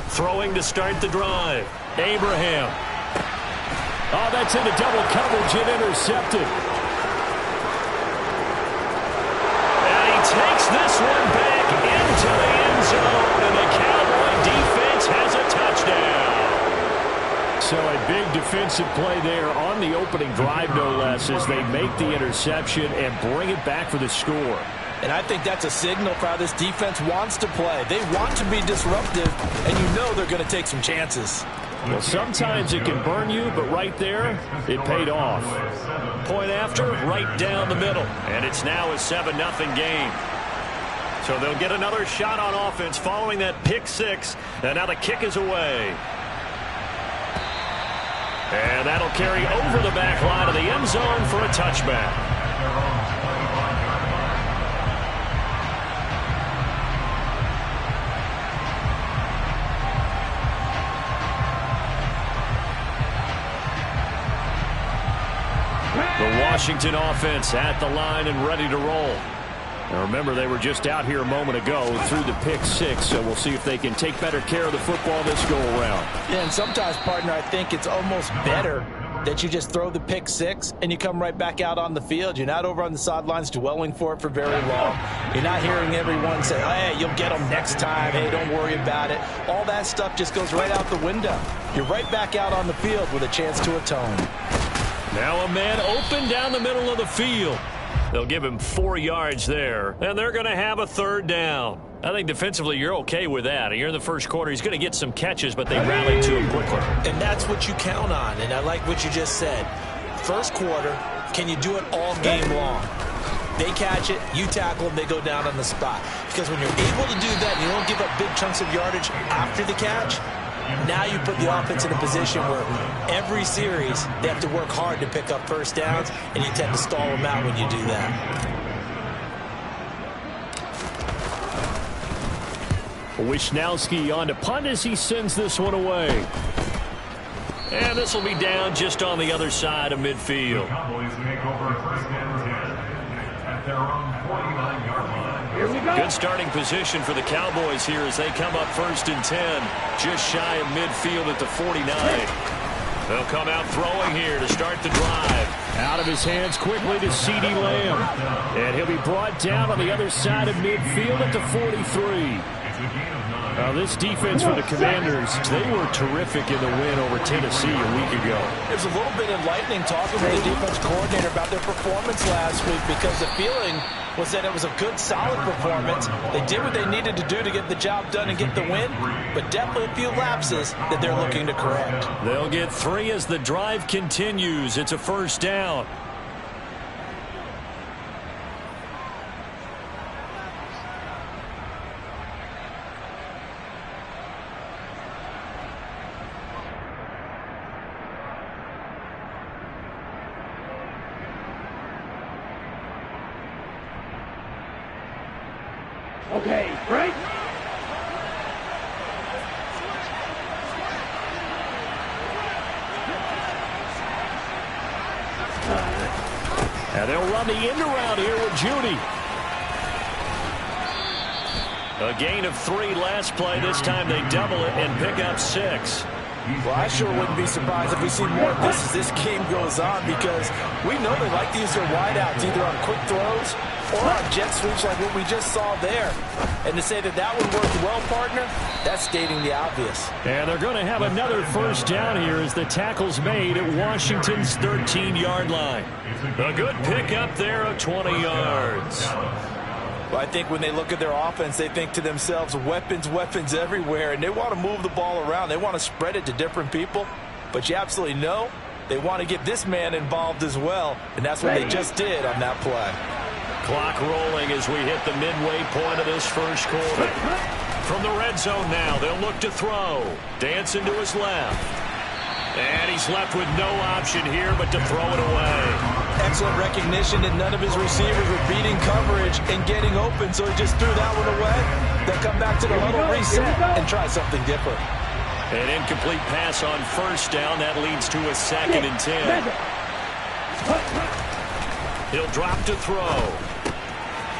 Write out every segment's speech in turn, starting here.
Throwing to start the drive. Abraham. Oh, that's into double coverage and intercepted. And he takes this one back into the end zone, and the Cowboy defense has a touchdown. So a big defensive play there on the opening drive, no less, as they make the interception and bring it back for the score. And I think that's a signal for how this defense wants to play. They want to be disruptive, and you know they're going to take some chances. Well, sometimes it can burn you, but right there, it paid off. Point after, right down the middle. And it's now a 7-0 game. So they'll get another shot on offense following that pick six. And now the kick is away. And that'll carry over the back line of the end zone for a touchback. The Washington offense at the line and ready to roll. Now remember, they were just out here a moment ago through the pick six, so we'll see if they can take better care of the football this go-around. Yeah, and sometimes, partner, I think it's almost better that you just throw the pick six and you come right back out on the field. You're not over on the sidelines dwelling for it for very long. You're not hearing everyone say, hey, you'll get them next time. Hey, don't worry about it. All that stuff just goes right out the window. You're right back out on the field with a chance to atone. Now a man open down the middle of the field. They'll give him 4 yards there, and they're going to have a third down. I think defensively you're okay with that. You're in the first quarter. He's going to get some catches, but they rallied to him quickly. And that's what you count on, and I like what you just said. First quarter, can you do it all game long? They catch it, you tackle them, they go down on the spot. Because when you're able to do that and you don't give up big chunks of yardage after the catch, now you put the offense in a position where every series they have to work hard to pick up first downs, and you tend to stall them out when you do that. Wisnowski on to punt as he sends this one away. And this will be down just on the other side of midfield. Cowboys make over first and 10 at their own 49-yard line. Good starting position for the Cowboys here as they come up first and 10, just shy of midfield at the 49. They'll come out throwing here to start the drive. Out of his hands quickly to CeeDee Lamb. And he'll be brought down on the other side of midfield at the 43. Now this defense for the Commanders, they were terrific in the win over Tennessee a week ago. There's a little bit enlightening talking with the defense coordinator about their performance last week, because the feeling was that it was a good, solid performance. They did what they needed to do to get the job done and get the win, but definitely a few lapses that they're looking to correct. They'll get 3 as the drive continues. It's a first down. Okay, break. And they'll run the end around here with Judy. A gain of 3 last play. This time they double it and pick up 6. Well, I sure wouldn't be surprised if we see more of this as this game goes on, because we know they like to use their wideouts either on quick throws or on jet sweeps like what we just saw there. And to say that that one worked well, partner, that's stating the obvious. And they're going to have another first down here as the tackle's made at Washington's 13-yard line. A good pickup there of 20 yards. Well, I think when they look at their offense, they think to themselves, weapons, weapons everywhere, and they want to move the ball around. They want to spread it to different people, but you absolutely know they want to get this man involved as well, and that's what they just did on that play. Clock rolling as we hit the midway point of this first quarter. From the red zone now, they'll look to throw. Dancing to his left. And he's left with no option here but to throw it away. Excellent recognition that none of his receivers were beating coverage and getting open, so he just threw that one away. They'll come back to the huddle, reset, and try something different. An incomplete pass on first down. That leads to a 2nd and 10. He'll drop to throw.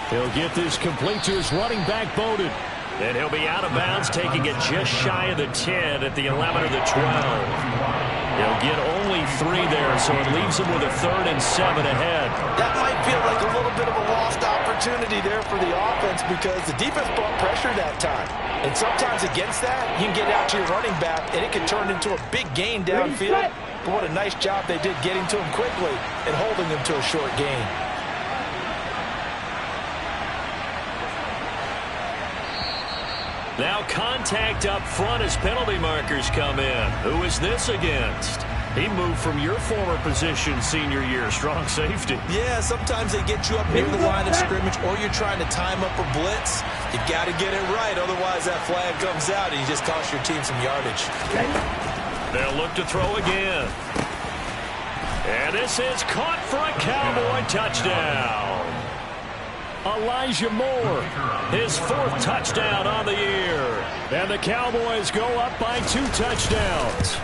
He'll get this complete to his running back, Bowden. And he'll be out of bounds, taking it just shy of the 10 at the 11 or the 12. He'll get only 3 there, so it leaves him with a 3rd and 7 ahead. That might feel like a little bit of a lost opportunity there for the offense because the defense brought pressure that time. And sometimes against that, you can get out to your running back, and it can turn into a big gain downfield. But what a nice job they did getting to him quickly and holding him to a short gain. Now contact up front as penalty markers come in. Who is this against? He moved from your former position senior year, strong safety. Yeah, sometimes they get you up near the line of scrimmage or you're trying to time up a blitz. You got to get it right, otherwise that flag comes out and you just cost your team some yardage. They'll look to throw again. And this is caught for a Cowboy touchdown. Elijah Moore, his 4th touchdown on the year. And the Cowboys go up by 2 touchdowns.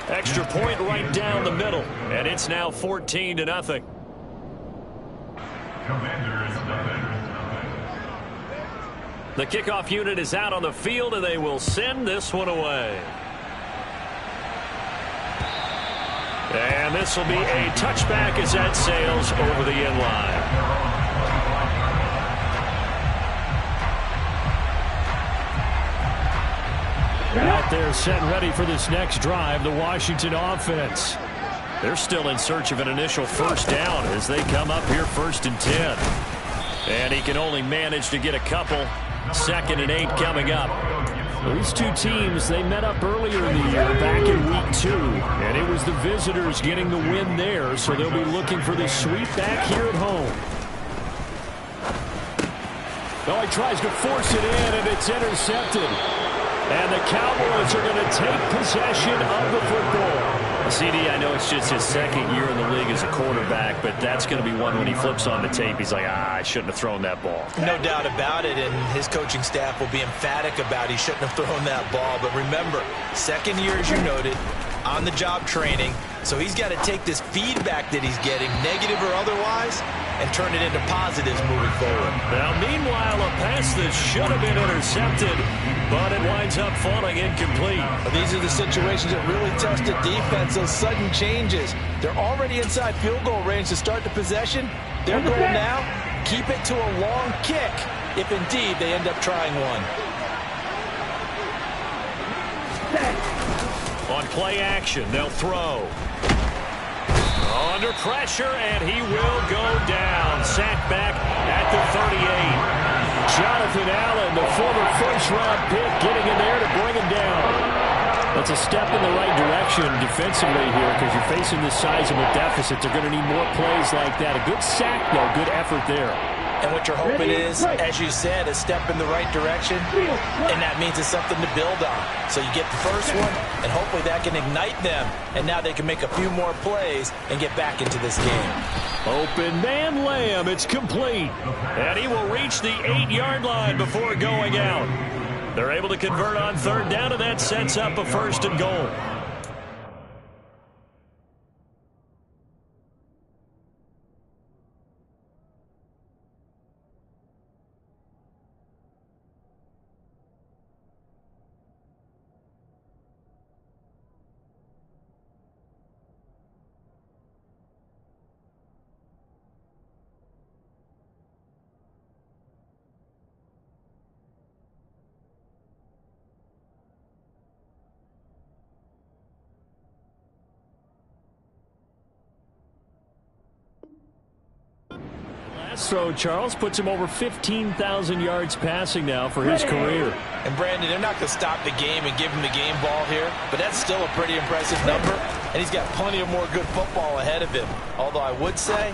Extra point right down the middle. And it's now 14-0. The kickoff unit is out on the field, and they will send this one away. And this will be a touchback as that sails over the end line. Out there set and ready for this next drive, the Washington offense. They're still in search of an initial first down as they come up here 1st and 10. And he can only manage to get a couple. 2nd and 8 coming up. These two teams, they met up earlier in the year back in week 2, and it was the visitors getting the win there, so they'll be looking for the sweep back here at home. Oh, he tries to force it in, and it's intercepted. And the Cowboys are going to take possession of the football. CD, I know it's just his 2nd year in the league as a quarterback, but that's going to be one when he flips on the tape. He's like, I shouldn't have thrown that ball. No doubt about it, and his coaching staff will be emphatic about he shouldn't have thrown that ball. But remember, 2nd year, as you noted, on-the-job training, so he's got to take this feedback that he's getting, negative or otherwise, and turn it into positives moving forward. Now, meanwhile, a pass that should have been intercepted, but it winds up falling incomplete. These are the situations that really test the defense, those sudden changes. They're already inside field goal range to start the possession. Their goal now, keep it to a long kick, if indeed they end up trying one. On play action, they'll throw. Under pressure, and he will go down. Sacked back at the 38. Jonathan Allen, the former first-round pick, getting in there to bring him down. That's a step in the right direction defensively here because you're facing this sizable deficit. They're going to need more plays like that. A good sack, though. Good effort there. And what you're hoping is, as you said, a step in the right direction, and that means it's something to build on. So you get the first one, and hopefully that can ignite them, and now they can make a few more plays and get back into this game. Open man Lamb, it's complete. And he will reach the 8-yard line before going out. They're able to convert on 3rd down, and that sets up a 1st and goal. Throw, Charles, puts him over 15,000 yards passing now for his career. And Brandon, they're not going to stop the game and give him the game ball here, but that's still a pretty impressive number, and he's got plenty of more good football ahead of him. Although I would say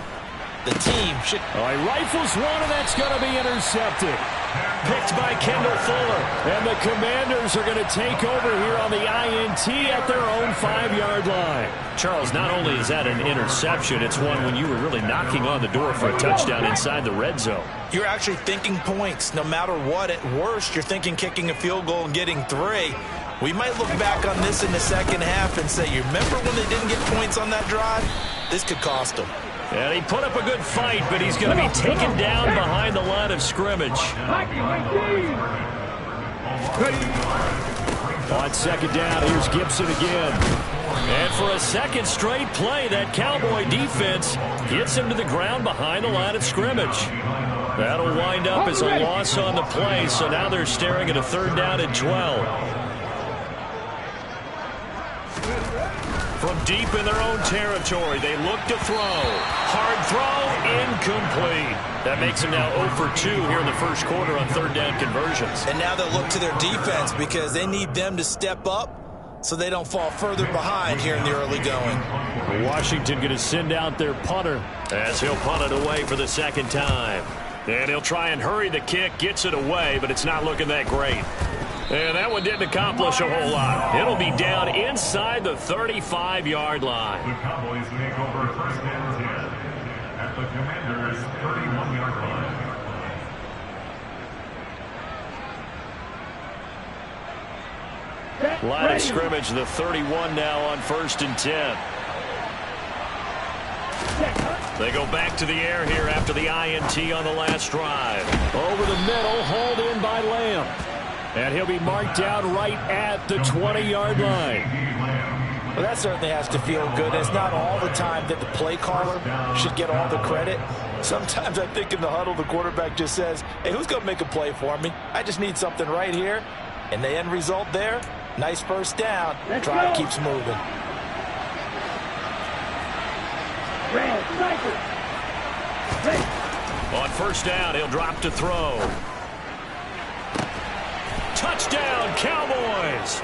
the team should... Oh, he rifles one, and that's going to be intercepted. Picked by Kendall Fuller. And the Commanders are going to take over here on the INT at their own 5-yard line. Charles, not only is that an interception, it's one when you were really knocking on the door for a touchdown inside the red zone. You're actually thinking points. No matter what, at worst, you're thinking kicking a field goal and getting 3. We might look back on this in the second half and say, you remember when they didn't get points on that drive? This could cost them. And he put up a good fight, but he's going to be taken down behind the line of scrimmage. On second down, here's Gibson again. And for a second straight play, that Cowboy defense gets him to the ground behind the line of scrimmage. That'll wind up as a loss on the play, so now they're staring at a 3rd down and 12. From deep in their own territory, they look to throw. Hard throw, incomplete. That makes them now 0 for 2 here in the first quarter on 3rd down conversions. And now they'll look to their defense because they need them to step up so they don't fall further behind here in the early going. Washington going to send out their punter as he'll punt it away for the 2nd time. And he'll try and hurry the kick, gets it away, but it's not looking that great. And that one didn't accomplish a whole lot. It'll be down inside the 35-yard line. The Cowboys make over 1st and 10 at the Commanders' 31-yard line. Line of scrimmage, the 31 now on 1st and 10. They go back to the air here after the INT on the last drive. Over the middle, hauled in by Lamb. And he'll be marked out right at the 20-yard line. Well, that certainly has to feel good. It's not all the time that the play caller should get all the credit. Sometimes I think in the huddle, the quarterback just says, hey, who's going to make a play for me? I just need something right here. And the end result there, nice 1st down. Drive keeps moving. On 1st down, he'll drop to throw. Touchdown, Cowboys!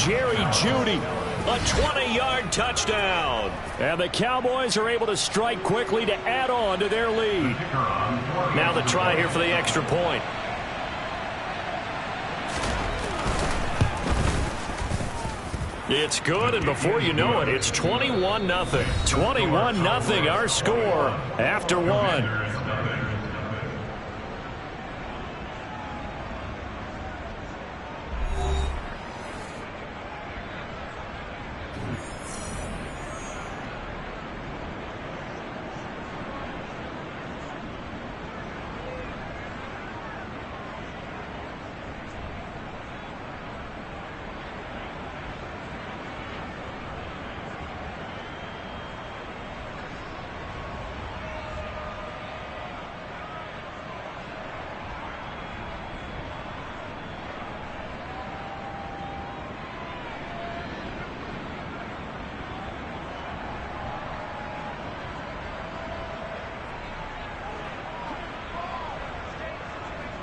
Jerry Jeudy, a 20-yard touchdown. And the Cowboys are able to strike quickly to add on to their lead. Now the try here for the extra point. It's good, and before you know it, it's 21-0. 21-0 our score after 1.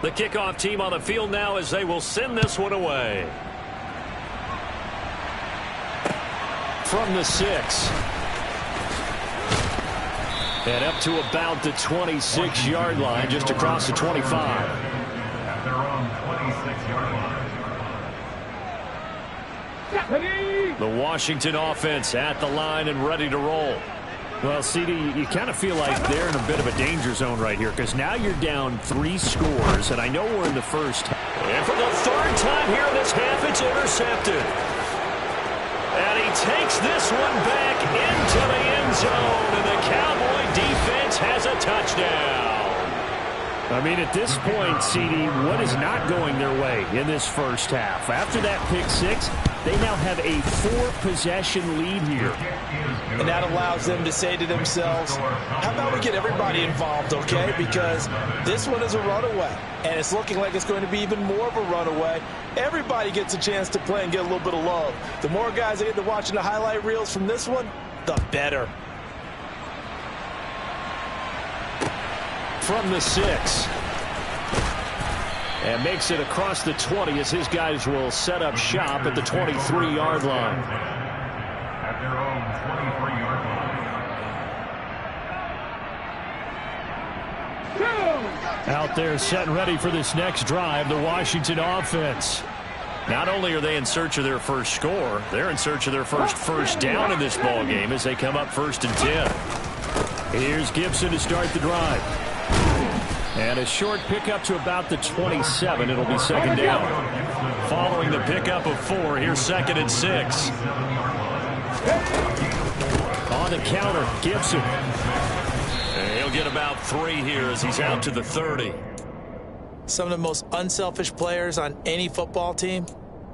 The kickoff team on the field now as they will send this one away. From the 6. And up to about the 26-yard line, just across the 25. At their own 26-yard line. The Washington offense at the line and ready to roll. Well, CD, you kind of feel like they're in a bit of a danger zone right here because now you're down 3 scores, and I know we're in the first. And for the 3rd time here in this half, it's intercepted. And he takes this one back into the end zone, and the Cowboy defense has a touchdown. I mean, at this point, CD, what is not going their way in this first half? After that pick 6, they now have a 4-possession lead here. And that allows them to say to themselves, how about we get everybody involved, okay? Because this one is a runaway, and it's looking like it's going to be even more of a runaway. Everybody gets a chance to play and get a little bit of love. The more guys that get to watching the highlight reels from this one, the better. From the 6. And makes it across the 20 as his guys will set up shop at the 23-yard line. At their own 23-yard line. Out there set and ready for this next drive, the Washington offense. Not only are they in search of their first score, they're in search of their first down in this ball game as they come up 1st and 10. Here's Gibson to start the drive. And a short pickup to about the 27. It'll be 2nd down. Following the pickup of 4, here's 2nd and 6. On the counter. Gibson. And he'll get about 3 here as he's out to the 30. Some of the most unselfish players on any football team,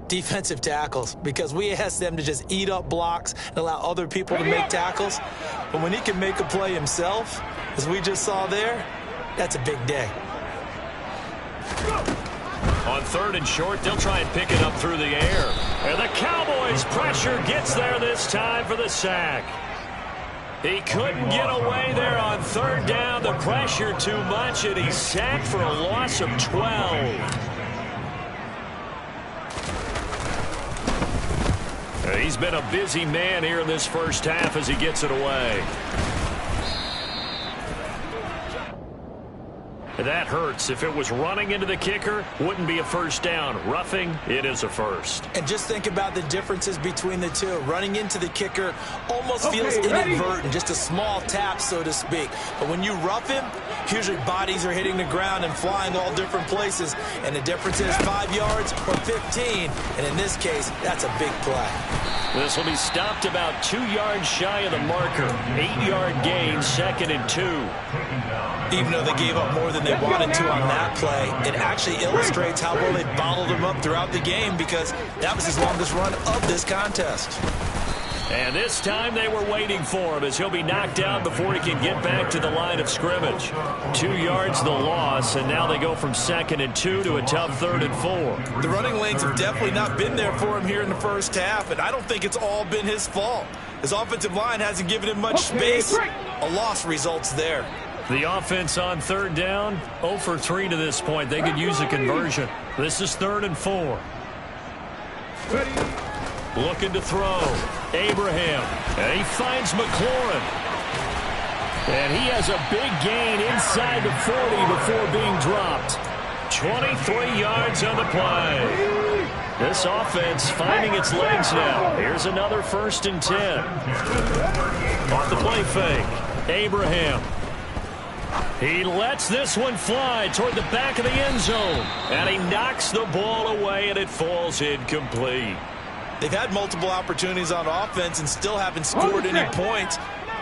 defensive tackles, because we ask them to just eat up blocks and allow other people to make tackles. But when he can make a play himself, as we just saw there, that's a big day. On 3rd and short, they'll try and pick it up through the air. And the Cowboys pressure gets there this time for the sack. He couldn't get away there on 3rd down. The pressure too much, and he's sacked for a loss of 12. He's been a busy man here in this first half as he gets it away. That hurts. If it was running into the kicker, wouldn't be a first down. Roughing, it is a first. And just think about the differences between the two. Running into the kicker almost feels inadvertent, just a small tap, so to speak. But when you rough him, usually bodies are hitting the ground and flying all different places. And the difference is 5 yards or 15. And in this case, that's a big play. This will be stopped about 2 yards shy of the marker. 8-yard gain, 2nd and 2. Even though they gave up more than they wanted to on that play, it actually illustrates how well they bottled him up throughout the game, because that was his longest run of this contest. And this time they were waiting for him as he'll be knocked down before he can get back to the line of scrimmage. 2 yards the loss, and now they go from 2nd and 2 to a tough 3rd and 4. The running lanes have definitely not been there for him here in the first half, and I don't think it's all been his fault. His offensive line hasn't given him much space. A loss results there. The offense on 3rd down, 0 for 3 to this point. They could use a conversion. This is 3rd and 4. Looking to throw. Abraham. And he finds McLaurin. And he has a big gain inside the 40 before being dropped. 23 yards on the play. This offense finding its legs now. Here's another 1st and 10. Off the play fake. Abraham. He lets this one fly toward the back of the end zone. And he knocks the ball away, and it falls incomplete. They've had multiple opportunities on offense and still haven't scored any points.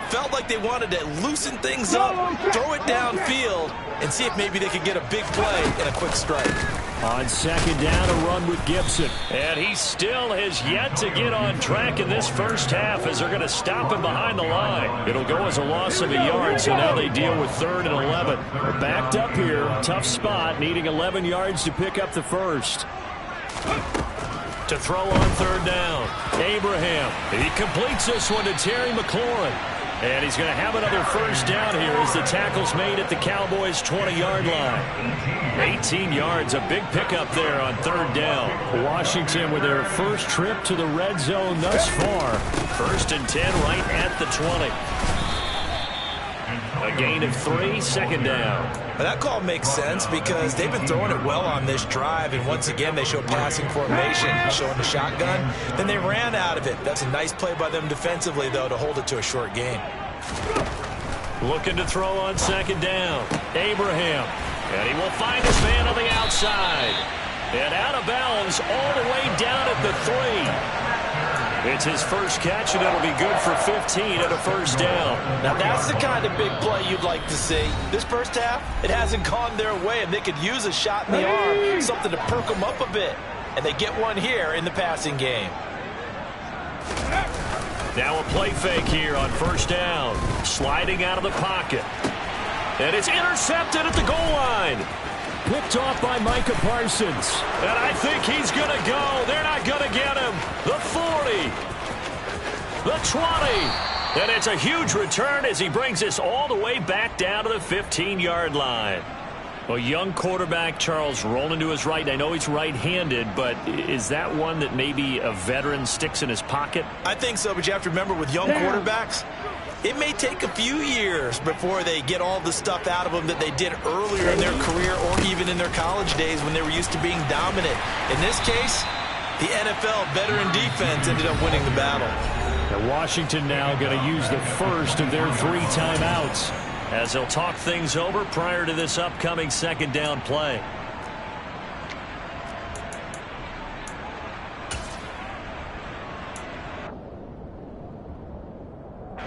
Felt like they wanted to loosen things up, throw it downfield, and see if maybe they could get a big play and a quick strike. On 2nd down, a run with Gibson. And he still has yet to get on track in this first half as they're going to stop him behind the line. It'll go as a loss of a yard, so now they deal with 3rd and 11. They're backed up here. Tough spot, needing 11 yards to pick up the first. To throw on 3rd down. Abraham. He completes this one to Terry McLaurin. And he's going to have another first down here as the tackle's made at the Cowboys' 20-yard line. 18 yards, a big pickup there on 3rd down. Washington with their first trip to the red zone thus far. 1st and 10 right at the 20. A gain of 3, 2nd down. Well, that call makes sense because they've been throwing it well on this drive, and once again they show passing formation, showing the shotgun. Then they ran out of it. That's a nice play by them defensively, though, to hold it to a short gain. Looking to throw on 2nd down. Abraham. And he will find his man on the outside. And out of bounds all the way down at the 3. It's his first catch, and it'll be good for 15 and a first down. Now, that's the kind of big play you'd like to see. This first half, it hasn't gone their way, and they could use a shot in the arm, something to perk them up a bit. And they get one here in the passing game. Now a play fake here on 1st down. Sliding out of the pocket. And it's intercepted at the goal line. Picked off by Micah Parsons. And I think he's going to go. They're not going to get him. The 40. The 20. And it's a huge return as he brings this all the way back down to the 15-yard line. A young quarterback, Charles, rolling to his right. I know he's right-handed, but is that one that maybe a veteran sticks in his pocket? I think so, but you have to remember with young quarterbacks, it may take a few years before they get all the stuff out of them that they did earlier in their career or even in their college days when they were used to being dominant. In this case, the NFL veteran defense ended up winning the battle. And Washington now going to use the first of their 3 timeouts as they'll talk things over prior to this upcoming 2nd down play.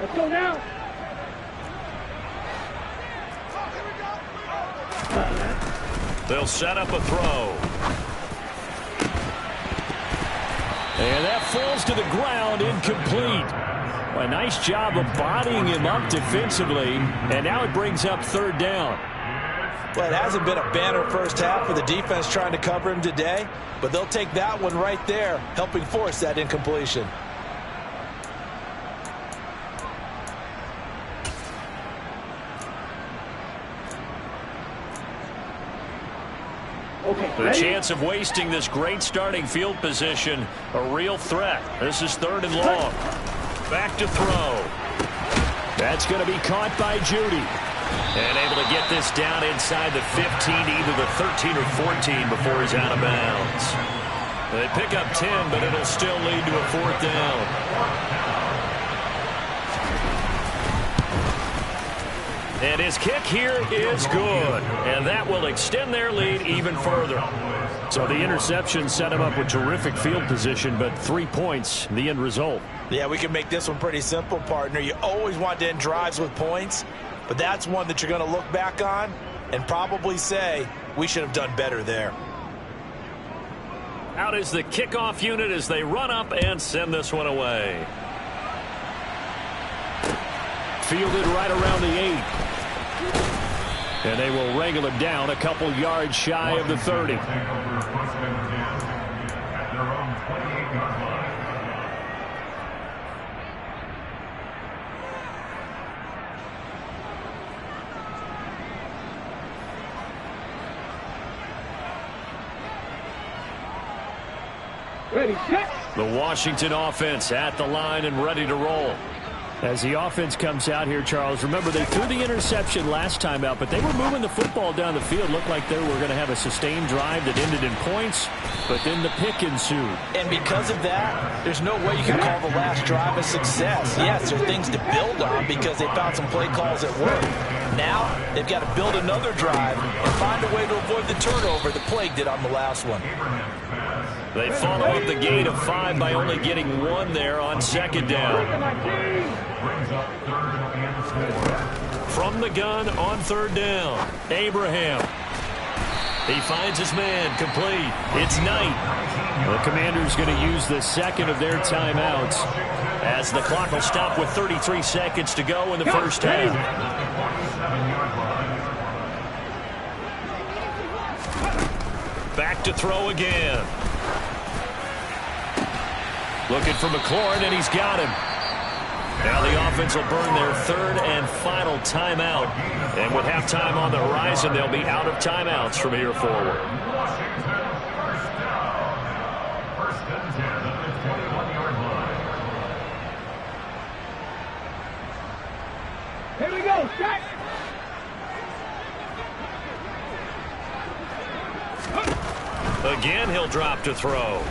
Let's go now. They'll set up a throw. And that falls to the ground, incomplete. A nice job of bodying him up defensively, and now it brings up third down. Well, it hasn't been a banner first half for the defense trying to cover him today, but they'll take that one right there, helping force that incompletion. The chance of wasting this great starting field position, a real threat. This is third and long. Back to throw. That's going to be caught by Judy. And able to get this down inside the 15, either the 13 or 14 before he's out of bounds. They pick up 10, but it'll still lead to a fourth down. And his kick here is good. And that will extend their lead even further. So the interception set him up with terrific field position, but 3 points, the end result. Yeah, we can make this one pretty simple, partner. You always want to end drives with points, but that's one that you're going to look back on and probably say, we should have done better there. Out is the kickoff unit as they run up and send this one away. Fielded right around the 8. And they will wrangle him down a couple yards shy of the 30. Ready, set. The Washington offense at the line and ready to roll. As the offense comes out here, Charles, remember they threw the interception last time out, but they were moving the football down the field. Looked like they were going to have a sustained drive that ended in points, but then the pick ensued. And because of that, there's no way you can call the last drive a success. Yes, there are things to build on because they found some play calls at work. Now, they've got to build another drive and find a way to avoid the turnover the Plague did on the last one. They follow up the gain of 5 by only getting 1 there on second down. From the gun on third down, Abraham. He finds his man, complete. It's Knight. The Commanders going to use the second of their timeouts as the clock will stop with 33 seconds to go in the first half. Back to throw again. Looking for McLaurin, and he's got him. Now the offense will burn their third and final timeout. And with halftime on the horizon, they'll be out of timeouts from here forward. First and 10 at the 21-yard line. Here we go, set. Again, he'll drop to throw.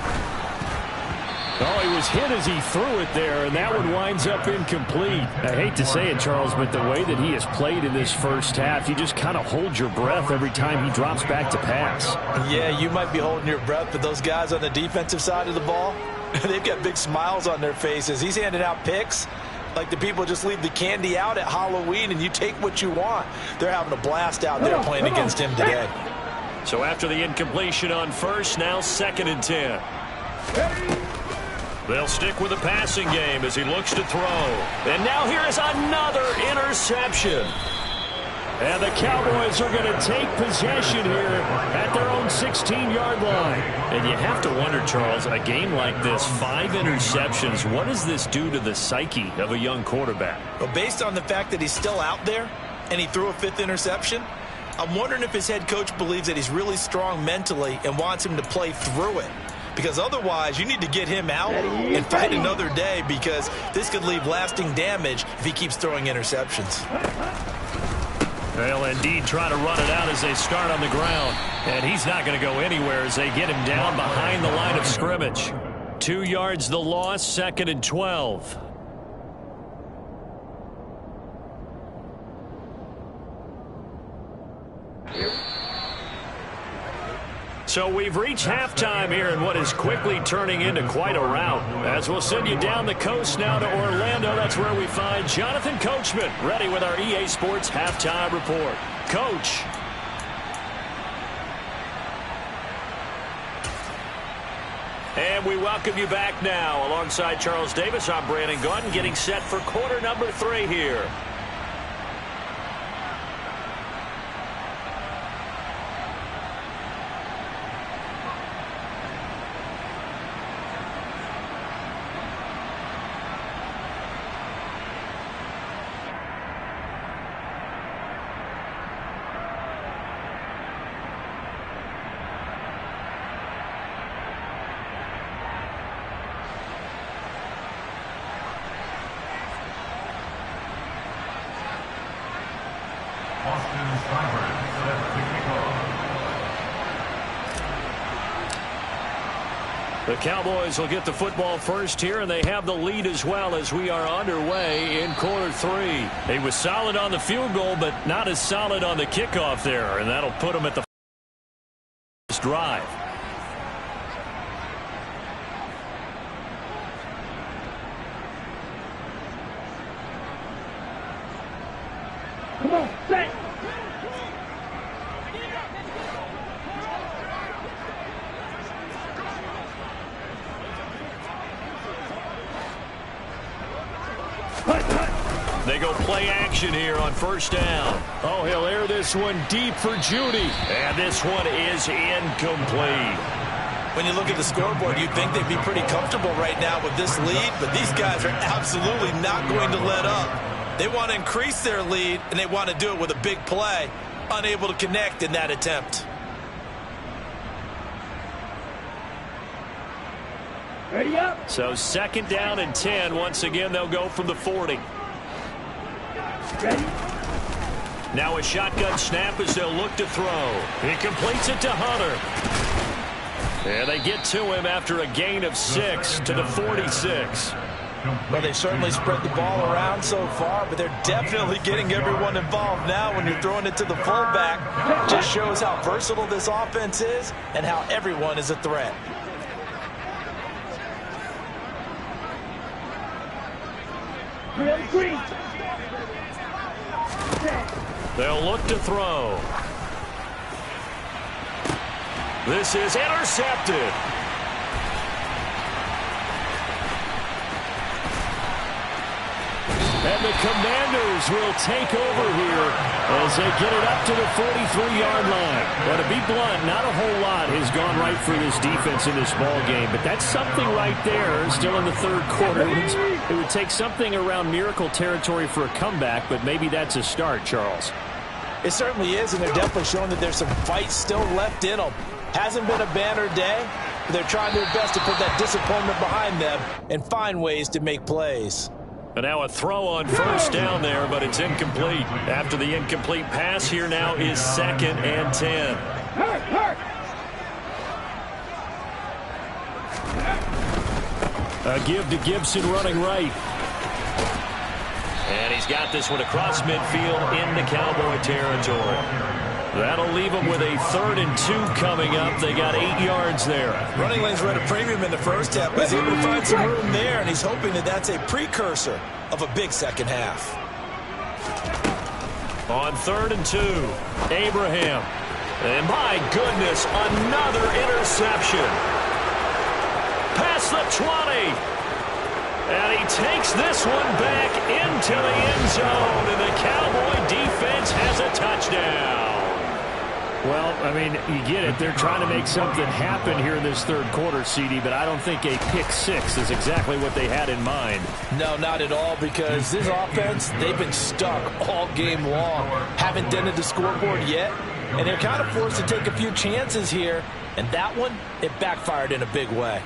Oh, he was hit as he threw it there, and that one winds up incomplete. I hate to say it, Charles, but the way that he has played in this first half, you just kind of hold your breath every time he drops back to pass. Yeah, you might be holding your breath, but those guys on the defensive side of the ball, they've got big smiles on their faces. He's handing out picks like the people just leave the candy out at Halloween, and you take what you want. They're having a blast out there playing against him today. So after the incompletion on first, now second and 10. They'll stick with the passing game as he looks to throw. And now here is another interception. And the Cowboys are going to take possession here at their own 16-yard line. And you have to wonder, Charles, a game like this, 5 interceptions, what does this do to the psyche of a young quarterback? Well, based on the fact that he's still out there and he threw a 5th interception, I'm wondering if his head coach believes that he's really strong mentally and wants him to play through it. Because otherwise, you need to get him out and fight another day, because this could leave lasting damage if he keeps throwing interceptions. They'll indeed try to run it out as they start on the ground. And he's not going to go anywhere as they get him down behind the line of scrimmage. 2 yards the loss, second and 12. So we've reached halftime here in what is quickly turning into quite a rout. As we'll send you down the coast now to Orlando, that's where we find Jonathan Coachman ready with our EA Sports Halftime Report. Coach. And we welcome you back now. Alongside Charles Davis, I'm Brandon Gunn, getting set for quarter number 3 here. The Cowboys will get the football first here, and they have the lead as well as we are underway in quarter 3. He was solid on the field goal, but not as solid on the kickoff there, and that'll put him at the first drive. Come on, set. They go play action here on first down. Oh, he'll air this one deep for Judy. And this one is incomplete. When you look at the scoreboard, you'd think they'd be pretty comfortable right now with this lead, but these guys are absolutely not going to let up. They want to increase their lead, and they want to do it with a big play. Unable to connect in that attempt. Ready up. So second down and 10. Once again, they'll go from the 40. Ready. Now a shotgun snap as they'll look to throw. He completes it to Hunter. And they get to him after a gain of 6 to the 46. Well, they certainly spread the ball around so far, but they're definitely getting everyone involved now when you're throwing it to the fullback. Just shows how versatile this offense is and how everyone is a threat. Green. They'll look to throw. This is intercepted. And the Commanders will take over here as they get it up to the 43-yard line. But to be blunt, not a whole lot has gone right for this defense in this ball game. But that's something right there, still in the third quarter. It would take something around miracle territory for a comeback, but maybe that's a start, Charles. It certainly is, and they're definitely showing that there's some fight still left in them. Hasn't been a banner day, but they're trying their best to put that disappointment behind them and find ways to make plays. And now a throw on first down there, but it's incomplete. After the incomplete pass, here now is second and 10. A give to Gibson running right. And he's got this one across midfield into Cowboy territory. That'll leave them with a 3rd and 2 coming up. They got 8 yards there. Running lanes were at a premium in the first half, but he's able to find some room there, and he's hoping that that's a precursor of a big second half. On 3rd and 2, Abraham. And my goodness, another interception. Past the 20. And he takes this one back into the end zone, and the Cowboy defense has a touchdown. Well, I mean, you get it. They're trying to make something happen here in this third quarter, CD, but I don't think a pick-6 is exactly what they had in mind. No, not at all, because this offense, they've been stuck all game long. Haven't dented the scoreboard yet, and they're kind of forced to take a few chances here, and that one, it backfired in a big way.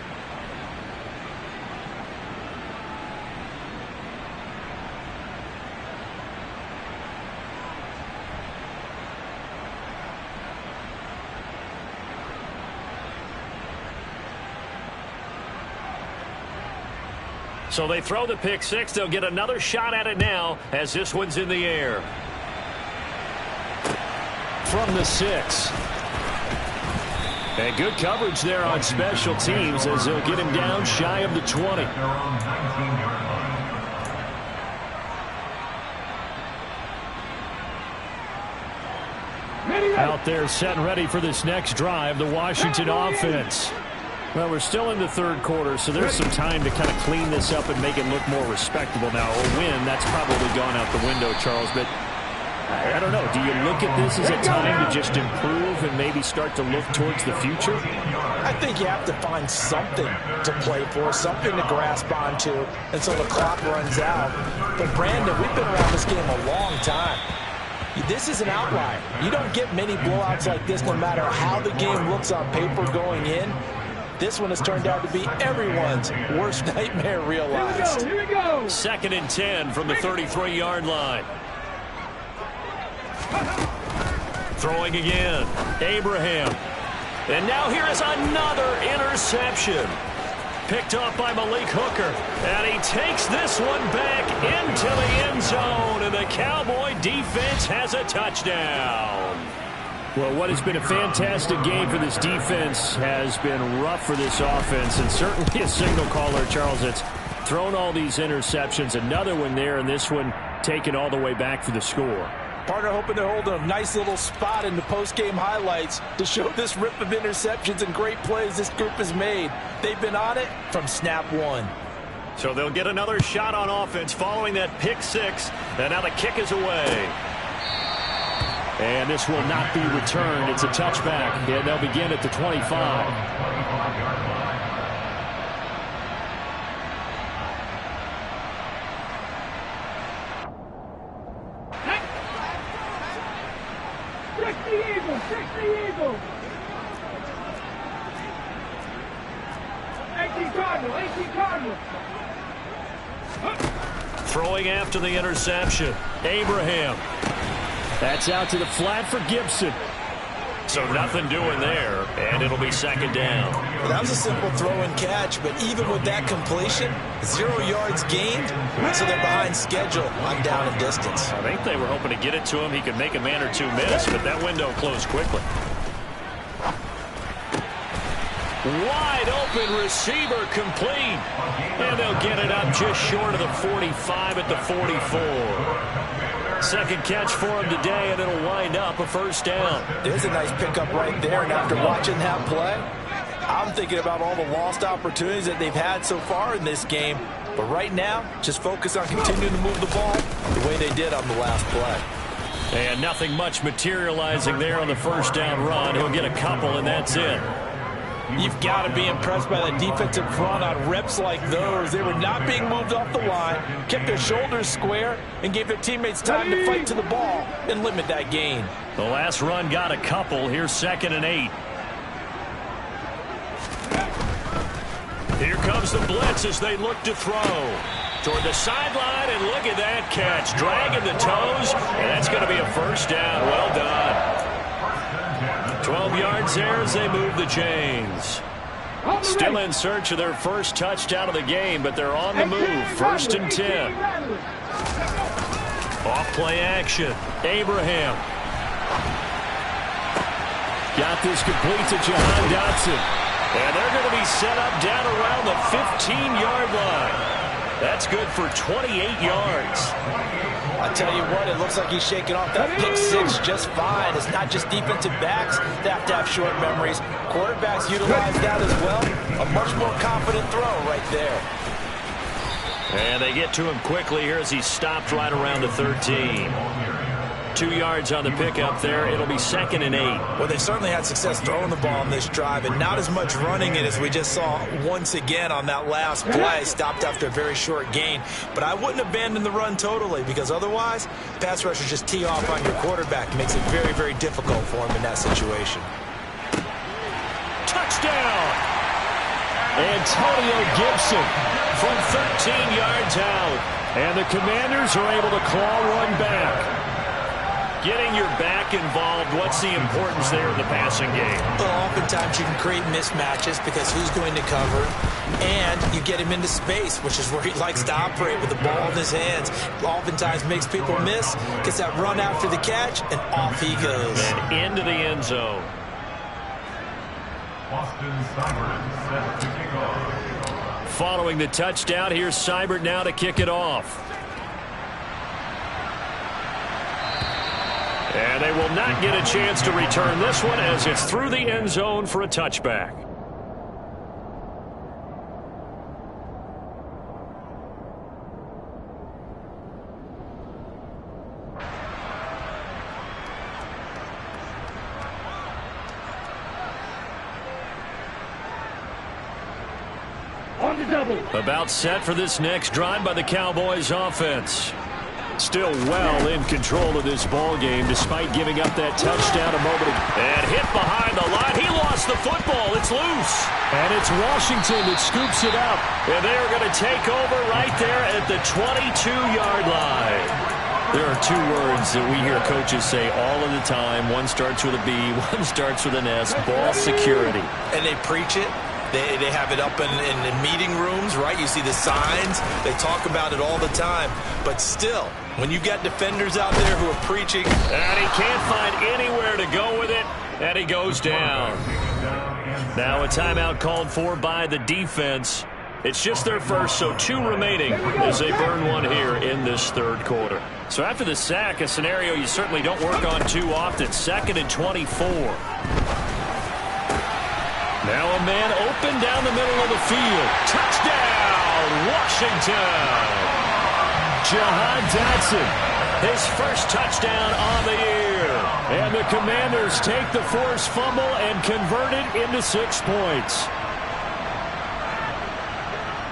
So they throw the pick-6. They'll get another shot at it now as this one's in the air. From the 6. And good coverage there on special teams as they'll get him down shy of the 20. Out there set and ready for this next drive, the Washington offense. Well, we're still in the third quarter, so there's some time to kind of clean this up and make it look more respectable. Now, a win, that's probably gone out the window, Charles, but I don't know. Do you look at this as a time to just improve and maybe start to look towards the future? I think you have to find something to play for, something to grasp onto until the clock runs out. But, Brandon, we've been around this game a long time. This is an outlier. You don't get many blowouts like this no matter how the game looks on paper going in. This one has turned out to be everyone's worst nightmare realized. Here we go. 2nd and 10 from the 33-yard line. Throwing again. Abraham. And now here is another interception. Picked off by Malik Hooker. And he takes this one back into the end zone. And the Cowboy defense has a touchdown. Well, what has been a fantastic game for this defense has been rough for this offense. And certainly a signal caller, Charles, that's thrown all these interceptions. Another one there, and this one taken all the way back for the score. Partner hoping to hold a nice little spot in the post-game highlights to show this rip of interceptions and great plays this group has made. They've been on it from snap one. So they'll get another shot on offense following that pick six. And now the kick is away. And this will not be returned. It's a touchback. And they'll begin at the 25. Fix the Eagle. 18 Cardinal. Throwing after the interception. Abraham. That's out to the flat for Gibson. So nothing doing there, and it'll be 2nd down. Well, that was a simple throw and catch, but even with that completion, 0 yards gained, so they're behind schedule on down and distance. I think they were hoping to get it to him. He could make a man or two miss, but that window closed quickly. Wide open receiver complete. And they'll get it up just short of the 45 at the 44. Second catch for him today, and it'll wind up a 1st down. There's a nice pickup right there, and after watching that play, I'm thinking about all the lost opportunities that they've had so far in this game. But right now, just focus on continuing to move the ball the way they did on the last play. And nothing much materializing there on the 1st down run. He'll get a couple, and that's it. You've got to be impressed by the defensive front on reps like those. They were not being moved off the line, kept their shoulders square, and gave their teammates time to fight to the ball and limit that gain. The last run got a couple. Here's 2nd and 8. Here comes the blitz as they look to throw. Toward the sideline, and look at that catch. Dragging the toes, and that's going to be a 1st down. Well done. 12 yards there as they move the chains. Still in search of their first touchdown of the game, but they're on the move. 1st and 10. Off play action. Abraham. Got this complete to Jahan Dotson. And they're going to be set up down around the 15-yard line. That's good for 28 yards. I tell you what, it looks like he's shaking off that pick six just fine. It's not just defensive backs that have to have short memories. Quarterbacks utilize that as well. A much more confident throw right there. And they get to him quickly here as he stopped right around the 13. 2 yards on the pickup there. It'll be 2nd and 8. Well, they certainly had success throwing the ball on this drive, and not as much running it as we just saw once again on that last play. Stopped after a very short gain. But I wouldn't abandon the run totally, because otherwise, pass rushers just tee off on your quarterback. It makes it very, very difficult for him in that situation. Touchdown! Antonio Gibson from 13 yards out. And the Commanders are able to claw one back. Getting your back involved, what's the importance there in the passing game? Well, oftentimes you can create mismatches because who's going to cover, and you get him into space, which is where he likes to operate with the ball in his hands. Oftentimes makes people miss, gets that run after the catch, and off he goes. And into the end zone. Following the touchdown, here's Seibert now to kick it off. And they will not get a chance to return this one as it's through the end zone for a touchback. double. About set for this next drive by the Cowboys offense. Still well in control of this ball game despite giving up that touchdown a moment ago. And hit behind the line. He lost the football. It's loose. And it's Washington that scoops it up. And they're going to take over right there at the 22-yard line. There are two words that we hear coaches say all of the time. One starts with a B, one starts with an S, ball security. And they preach it. They have it up in meeting rooms, right? You see the signs. They talk about it all the time. But still, when you got defenders out there who are preaching. And he can't find anywhere to go with it, and he goes down. Now a timeout called for by the defense. It's just their first, so 2 remaining as they burn one here in this third quarter. So after the sack, a scenario you certainly don't work on too often. 2nd and 24. Now a man open down the middle of the field. Touchdown, Washington. Jahan Dotson, his first touchdown on the year. And the Commanders take the forced fumble and convert it into 6 points.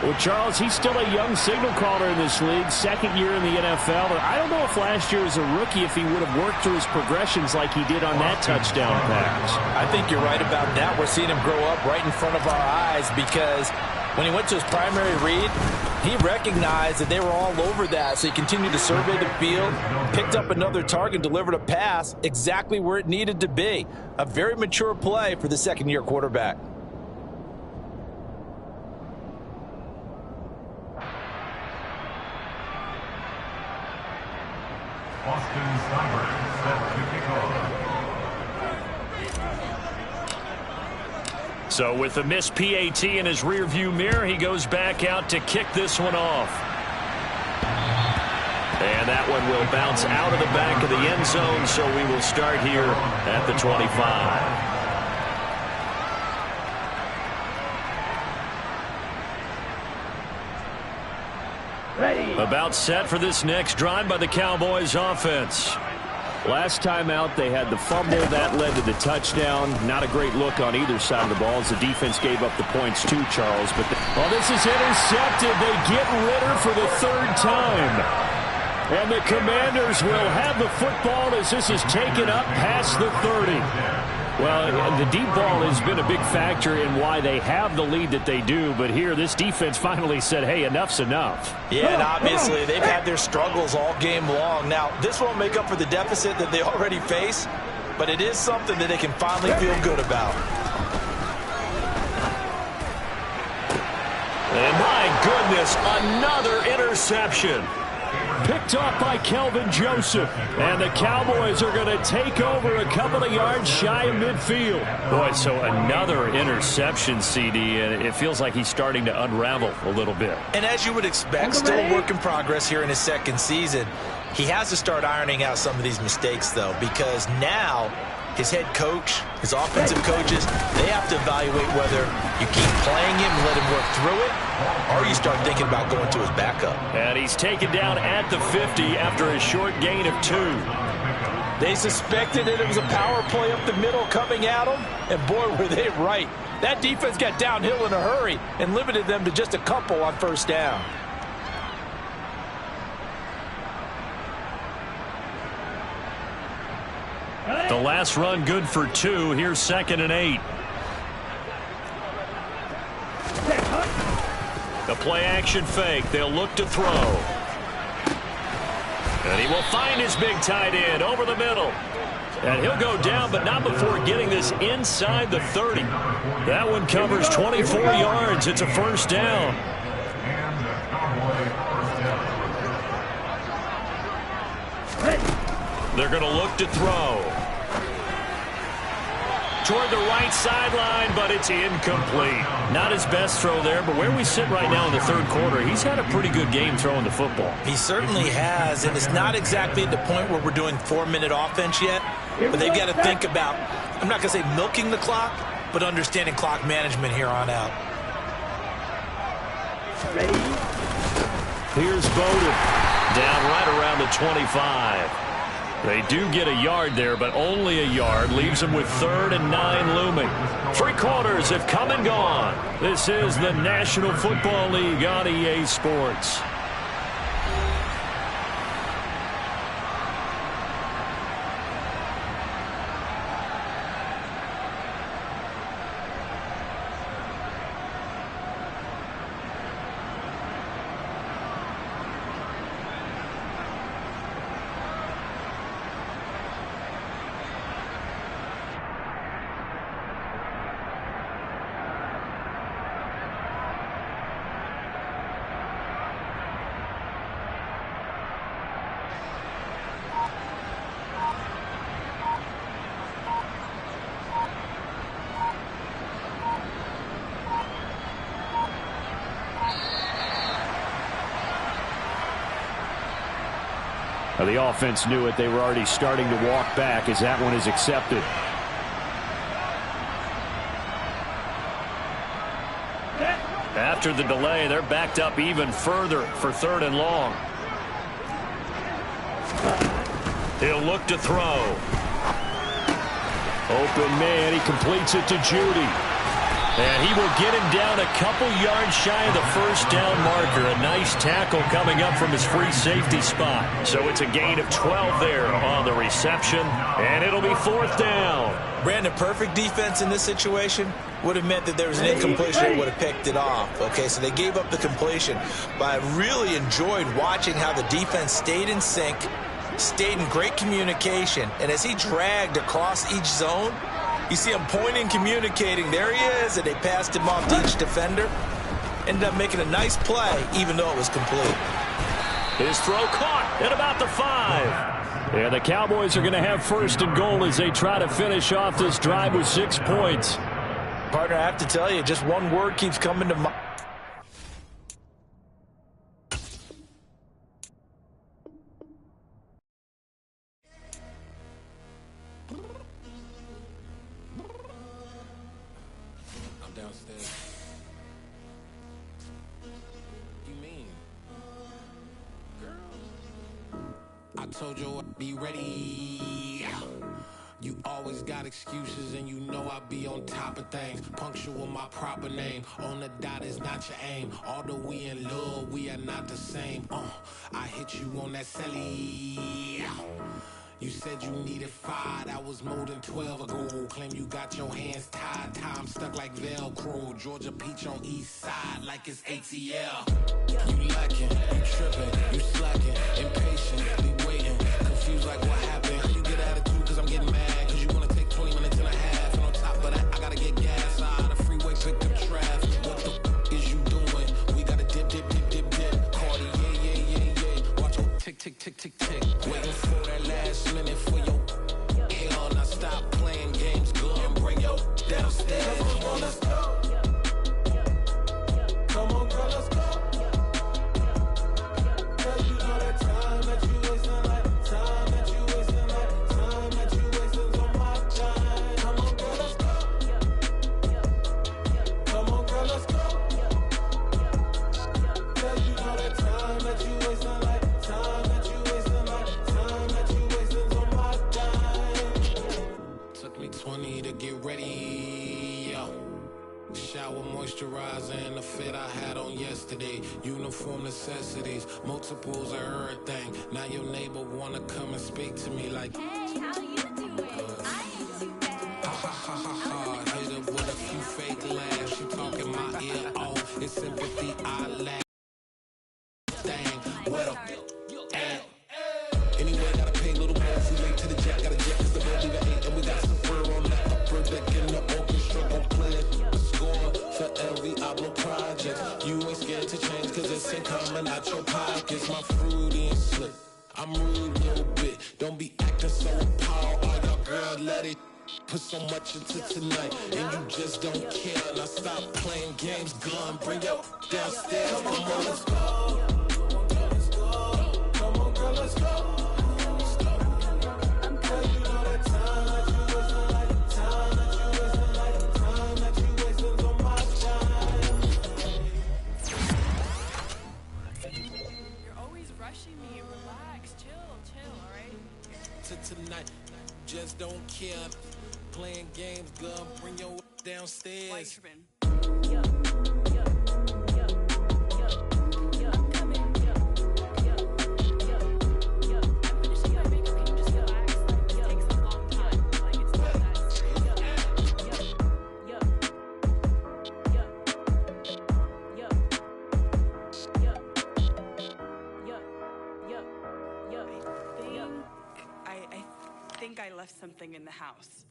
Well, Charles, he's still a young signal caller in this league, 2nd year in the NFL. But I don't know if last year as a rookie, if he would have worked through his progressions like he did on that touchdown pass. I think you're right about that. We're seeing him grow up right in front of our eyes because when he went to his primary read, he recognized that they were all over that. So he continued to survey the field, picked up another target, delivered a pass exactly where it needed to be. A very mature play for the 2nd-year quarterback. Austin Steinberg set to kick off. So with a missed PAT in his rearview mirror, he goes back out to kick this one off. And that one will bounce out of the back of the end zone, so we will start here at the 25. About set for this next drive by the Cowboys offense. Last time out, they had the fumble. That led to the touchdown. Not a great look on either side of the ball as the defense gave up the points too, Charles. But this is intercepted. They get Ritter for the 3rd time. And the Commanders will have the football as this is taken up past the 30. Well, the deep ball has been a big factor in why they have the lead that they do. But here, this defense finally said, hey, enough's enough. Yeah, and obviously they've had their struggles all game long. Now, this won't make up for the deficit that they already face, but it is something that they can finally feel good about. And my goodness, another interception. Picked off by Kelvin Joseph. And the Cowboys are going to take over a couple of yards shy of midfield. Boy, so another interception, CD, and it feels like he's starting to unravel a little bit. And as you would expect, still a work in progress here in his 2nd season. He has to start ironing out some of these mistakes, though, because now his head coach, his offensive coaches, they have to evaluate whether you keep playing him and let him work through it, or you start thinking about going to his backup. And he's taken down at the 50 after a short gain of 2. They suspected that it was a power play up the middle coming at them, and boy, were they right. That defense got downhill in a hurry and limited them to just a couple on 1st down. The last run good for 2. Here's 2nd and 8. The play action fake. They'll look to throw. And he will find his big tight end over the middle. And he'll go down, but not before getting this inside the 30. That one covers 24 yards. It's a 1st down. They're going to look to throw. Toward the right sideline, but it's incomplete. Not his best throw there, but where we sit right now in the 3rd quarter, he's had a pretty good game throwing the football. He certainly has, and it's not exactly at the point where we're doing 4-minute offense yet, but they've got to think about, I'm not going to say milking the clock, but understanding clock management here on out. Here's Bowden, down right around the 25. They do get a yard there, but only a yard. Leaves them with 3rd and 9 looming. 3 quarters have come and gone. This is the National Football League on EA Sports. The offense knew it. They were already starting to walk back as that one is accepted. After the delay, they're backed up even further for 3rd and long. He'll look to throw. Open man. He completes it to Judy. And he will get him down a couple yards shy of the 1st down marker. A nice tackle coming up from his free safety spot. So it's a gain of 12 there on the reception. And it'll be 4th down. Brandon, perfect defense in this situation would have meant that there was an incompletion that would have picked it off. Okay, so they gave up the completion. But I really enjoyed watching how the defense stayed in sync, stayed in great communication. And as he dragged across each zone, you see him pointing, communicating. There he is, and they passed him off to each defender. Ended up making a nice play, even though it was complete. His throw caught at about the 5. And the Cowboys are going to have 1st and goal as they try to finish off this drive with 6 points. Partner, I have to tell you, just one word keeps coming to mind. I told you I'd be ready. You always got excuses and you know I be on top of things. Punctual with my proper name. On the dot is not your aim. Although we in love, we are not the same. I hit you on that celly. You said you needed 5, that was more than 12 ago. Claim you got your hands tied, time stuck like Velcro. Georgia Peach on east side like it's ATL. You lacking, you tripping, you slacking, impatient, waiting, confused like what happened. You get attitude cause I'm getting mad, cause you wanna take 20 minutes and a half. And on top of that, I gotta get gas out of the freeway, pick up traffic. What the f is you doing? We gotta dip, dip, dip, dip, dip. Cardi, yeah. Watch your tick, tick, tick, tick, tick. Waiting for that last minute for your hell. Now stop playing games, go and bring your downstairs. Come on, let's go. Come on, girl, let's go. Cause you know that time that you wasting, like time that you wasting, like time that you wasting on my time. Come on, girl, let's go. Come on, girl, let's go. Cause you know that time that you wasting, like time that you wasting, like time that you wasting on my time. Took me 20 to get ready, yo. Shower moisturizer and the fit I had on yesterday. Uniform necessities, multiples of everything. Now your neighbor wanna come and speak to me like, hey, how you doing? I ain't too bad. ha. Hit up with a few fake laughs. She talking my ear off. It's sympathy I laugh. Thing, what up? Anyway, gotta pay a little more. We late to the jet, gotta jet cause the road leave at 8. And we got some fur on the upper deck in the orchestra gon' play a score for every album project. You ain't scared to change cause it's ain't coming out your pockets. My fruity and slick, I'm rude a little bit. Don't be acting so appalled. Oh, your girl, let it put so much into tonight. And you just don't care. Now stop playing games, gun, bring your downstairs. Come on, let's go. Come on, girl, let's go. playing games, girl. Bring your downstairs. I think I left something in the house.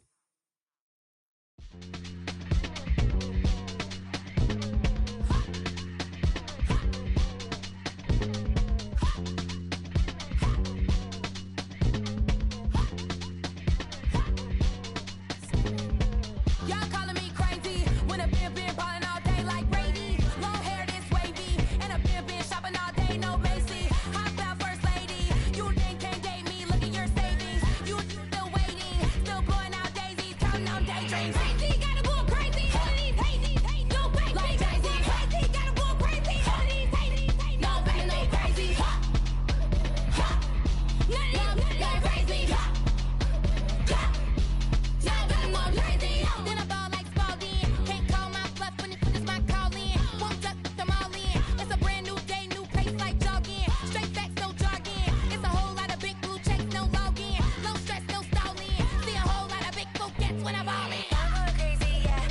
Y'all calling me crazy when a been ballin' all day like Brady. Long hair this wavy, and a been shopping all day, no Macy. Hop out first lady, you think can't date me? Look at your savings, you still waiting, still blowing out daisies, counting on daydreams. Crazy, gotta go crazy. All of these hate, no baby. Like crazy, crazy, gotta go crazy. All of these hate, no baby, no crazy. None of these crazy. Then I ball like Spalding. Can't call my bluff when it's my calling. Won't duck them all in. It's a brand new day, new pace like jogging. Straight facts, no jargon. It's a whole lot of big blue checks, no login. No stress, no stalling. See a whole lot of big gets when I ball in. I'm going crazy, yeah.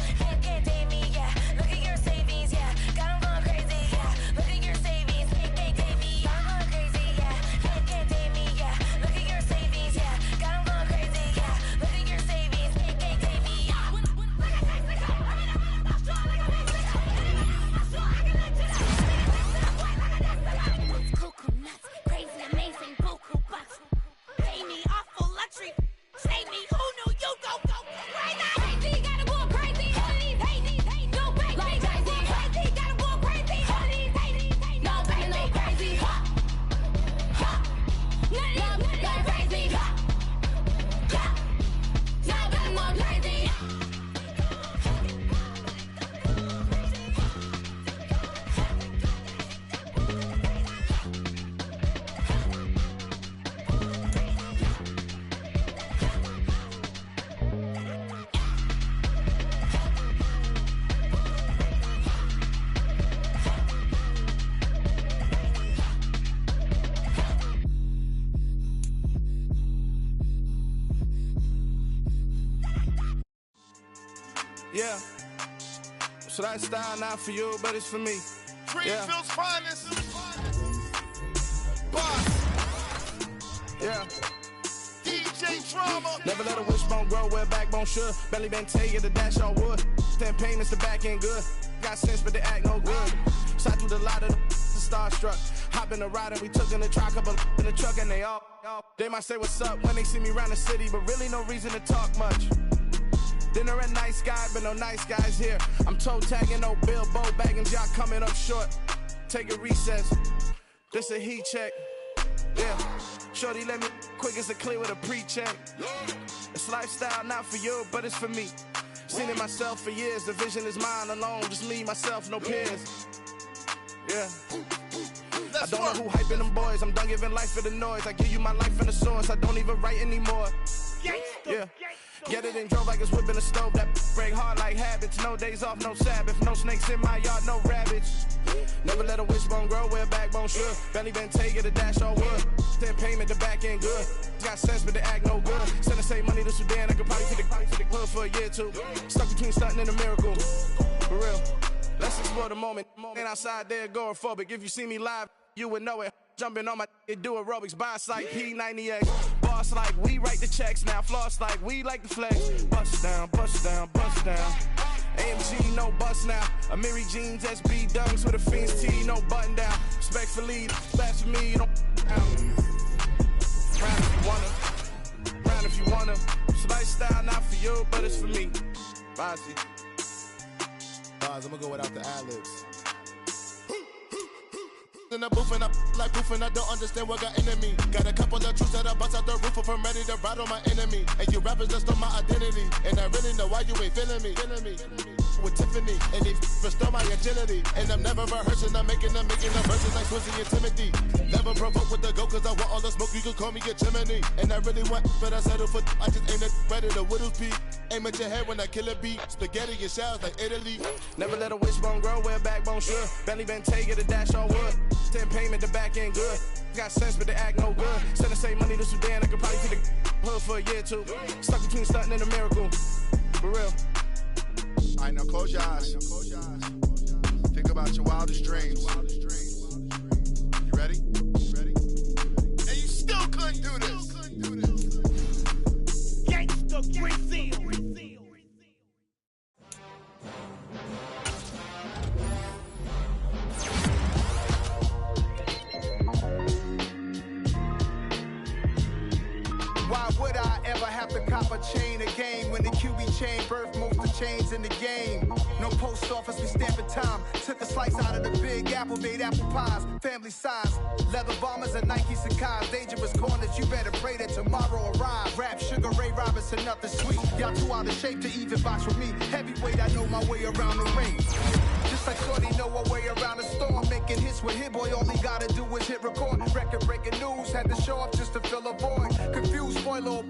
Can't date me, yeah. Look at your savings, yeah. Got 'em going crazy, yeah. Look at your savings, can't date me. I'm going crazy, yeah. Can't date me, yeah. Look at your savings, yeah. Got 'em going crazy, yeah. Look at your savings, can't date me. Cuckoo nuts, crazy, amazing, buku bucks. Pay me awful luxury. Save me, who knew you go crazy? Crazy, gotta go crazy. All of these hate, no baby. Like crazy, crazy, gotta go crazy. All of these hate, no baby, no crazy. None of these crazy. Now gotta go crazy. Yeah. So that style not for you, but it's for me. Greenfield's finest. Boss. Yeah. DJ Drama. Never let a wishbone grow where backbone should. Belly been taking the dash on wood. Stand payments, the back end good. Got sense, but they act no good. Side through the lot of the starstruck. Hop in the ride and we took in the truck, couple in the truck, and they all. They might say what's up when they see me around the city, but really no reason to talk much. Dinner a nice guy, but no nice guys here. I'm toe tagging, no Bilbo bagging, y'all coming up short. Take a recess. This a heat check. Yeah. Shorty let me quick as a clear with a pre-check. It's lifestyle not for you, but it's for me. Seen it myself for years. The vision is mine alone. Just me, myself, no peers. Yeah. I don't know who hyping them boys. I'm done giving life for the noise. I give you my life in the source. I don't even write anymore. Yeah. Get it and drove like it's whipping a stove. That break hard like habits. No days off, no Sabbath. No snakes in my yard, no rabbits. Never let a wishbone grow where backbone should. Belly been taking the dash all wood. Then payment, the back end good. Got sense, but they act no good. Send the same money to Sudan. I could probably take the hood for a year or two. Stuck between stunting and a miracle. For real. Let's explore the moment. Ain't outside there agoraphobic. If you see me live, you would know it. Jumping on my do aerobics, boss like P90X. Boss like we write the checks now. Floss like we like the flex. Bust down, bust down, bust down. AMG, no bust now. Amiri jeans, SB dunks with a Fiends T, no button down. Respectfully, that's for me, you don't round if you wanna. Round if you wanna. It's lifestyle not for you, but it's for me. Bossy. Bars, I'm gonna go without the ad-libs. In the booth and I like proof and I don't understand what got into me. Got a couple of truths that I bust out the roof if I'm ready to ride on my enemy. And you rappers just stole my identity. And I really know why you ain't feeling me. With Tiffany, and they restore my agility. And I'm never rehearsing, I'm making them verses like Swizzy and Timothy. Never provoke with the go, cause I want all the smoke, you can call me a chimney. And I really want, but I settle for, I just ain't ready to Whittles Peak. Aim at your head when I kill a beat. Spaghetti and shells like Italy. Never let a wishbone grow where a backbone should. Bentley Bentayga, the dash all wood. 10 payment, the back end good. Got sense, but the act no good. Send the same money to Sudan, I could probably see the hood for a year or two. Stuck between stunting and a miracle. For real. All right, now close your eyes. Think about your wildest dreams. You ready? And you still couldn't do this. Gangsta Brazil. Why would I ever have to cop a chain again when the QB chain birthed most of the chains in the game? No post office, we stamping time. Took a slice out of the big apple, made apple pies. Family size, leather bombers and Nike Sacai's. Dangerous corners, you better pray that tomorrow arrives. Rap, Sugar Ray Robinson, nothing sweet. Y'all too out of shape to even box with me. Heavyweight, I know my way around the ring. Just like Shorty know her way around the storm. Making hits with Hit Boy, all he gotta do is hit record. Record breaking news, had to show up just to fill a void. Confused, spoiler